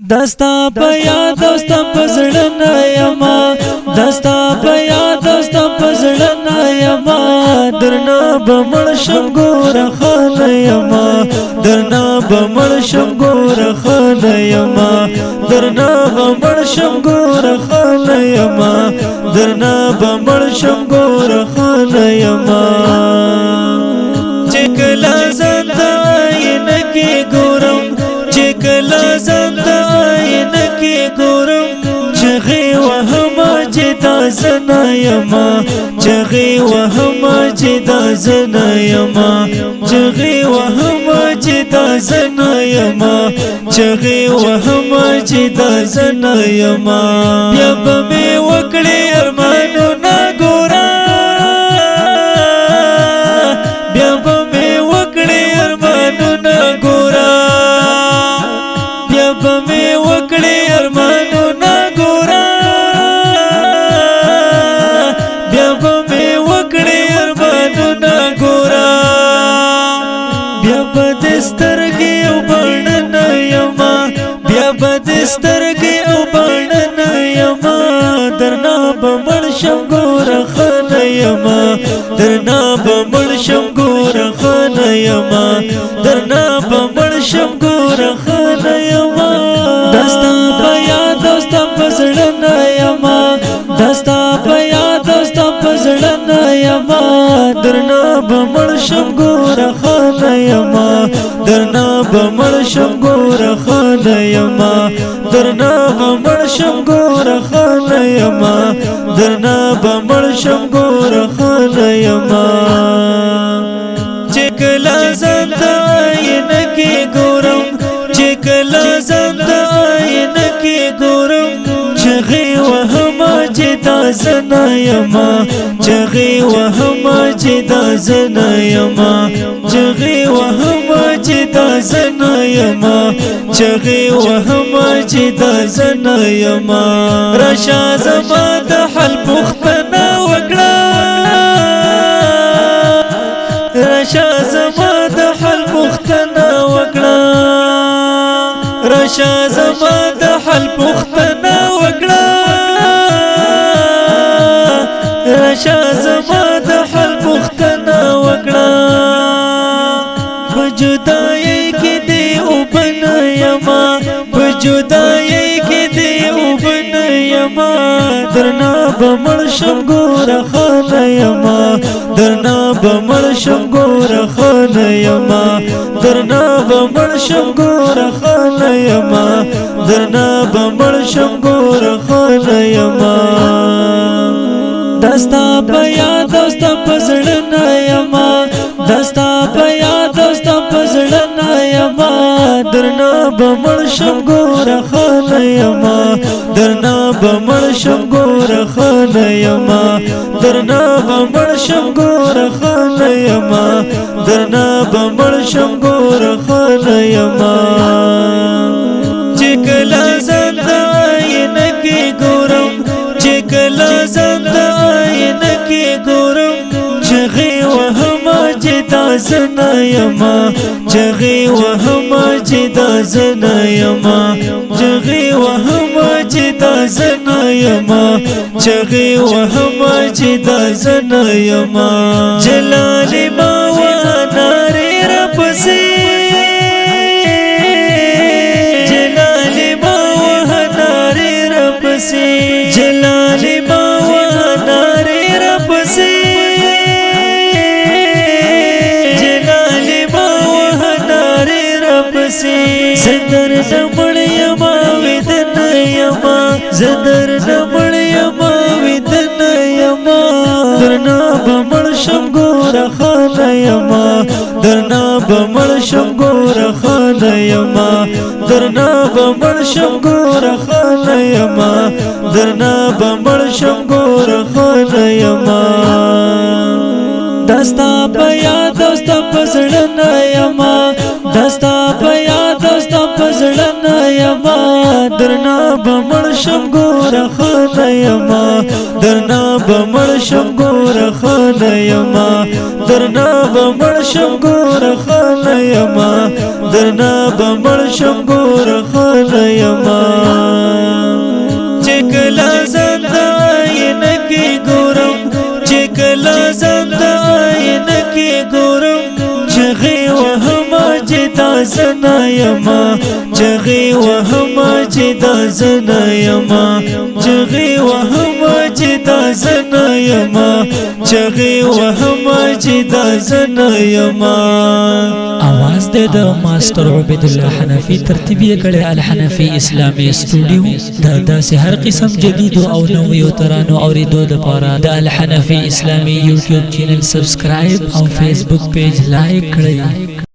دستا په یاد او ستا په زړه نه یما دستا په یاد او ستا په زړه نه یما درنه به مړ شم ګوره ښه نه یما درنه به مړ شم ګوره ښه نه یما درنه به مړ شم ګوره ښه نه یما درنه به مړ شم ګوره ښه نه یما چې کله زه د آینه کې ګورم چې کله زه د آینه کې ګورم چغې وهمه چې دا زه نه یما چغې وهمه چې دا زه نه یما چغې وهمه چې دا زه نه یما چغې وهمه چې دا زه نه یما بیا به مې وکړې ارمانونه ګوره بیا به مې وکړې ارمانونه ګوره بیا به مې وکړې ارمانونه ګوره بیا به مې وکړې ارمانونه ګوره بیا به دې سترګې او بڼه نه یما بیا به دې سترګې او بڼه نه یما درنه به مړ شم ګوره ښه نه یما درنه به مړ شم ګوره ښه نه یما درنه به مړ شم ګوره ښه نه یما دستا په یاد او ستا په زړه نه یما دستا په یاد او ستا په زړه نه یما درنه به مړ شم ګوره ښه نه یما درنه به مړ شم ګوره ښه نه یما درنه به مړ شم ګوره ښه نه یما درنه به مړ شم ګوره ښه نه یما چې کله زه د آینه کې ګورم چې کله زه د آینه کې ګورم چغې وهمه چې دا زه نه یما چغې وهمه چې دا زه نه یما چغې وهمه چې دا زه نه یما چغې وهمه چې دا زه نه یما راشه زما د حل پوښتنه وکړه راشه زما د حل پوښتنه وکړه راشه زما د حل پوښتنه وکړه راشه زما د حل پوښتنه وکړه په جدایۍ کې دې اوبه نه یما په جدایۍ کې دې اوبه نه یما درنه به مړ شم ګوره ښه نه یما درنه به مړ شم ګوره ښه نه یما درنه به مړ شم ګوره ښه نه یما درنه به مړ شم ګوره ښه نه یما دستا په یاد او ستا په زړه نه یما دستا په یاد او ستا په زړه نه یما درنه به مړ شم ګوره ښه نه یما درنه به مړ شم ګوره ښه نه یما درنه به مړ شم ګوره ښه نه یما درنه به مړ شم ګوره ښه نه یما چې کله زه د آینه کې ګورم چې کله زه د آینه کې ګورم چغې وهمه چې دا زه نه یما چغې وهمه چې دا زه نه یما چغې وهمه چې دا زه نه یما چغې وهمه چې دا زه نه یما جلال ما وانارې راپسې جلال ما وانارې راپسې جلال ما وانارې راپسې جلال ما وانارې راپسې زه درنه مړ یما ویده نه یما زه درنه مړ یما ویده نه یما درنه به مړ شم ګوره ښه نه یما درنه به مړ شم ګوره ښه نه یما درنه به مړ شم ګوره ښه نه یما درنه به مړ شم ګوره ښه نه یما دستا په یاد او ستا په زړه نه یما دستا په یاد او ستا په زړه نه یما درنا بمړشم ګور خانه یما درنا بمړشم ګور خانه یما درنا بمړشم ګور خانه یما درنا بمړشم ګور خانه یما چکلا زنده آینه کی ګورم چکلا زنده آینه کی ګورم چغی وهما جدا زنا یما چغی وهما جدا زنا یما چغی وهما جدا زنا یما چغی وهما جدا زنا یما आवाज दे the master عبیدالله حنفی ترتیب یې کړی الحنفی اسلامی سټوډیو دا سه هر قسم جدید او نوې ترانو اوریدو د پاره د الحنفی اسلامی یوټیوب چینل سبسکرایب او فیسبوک پیج لایک کړئ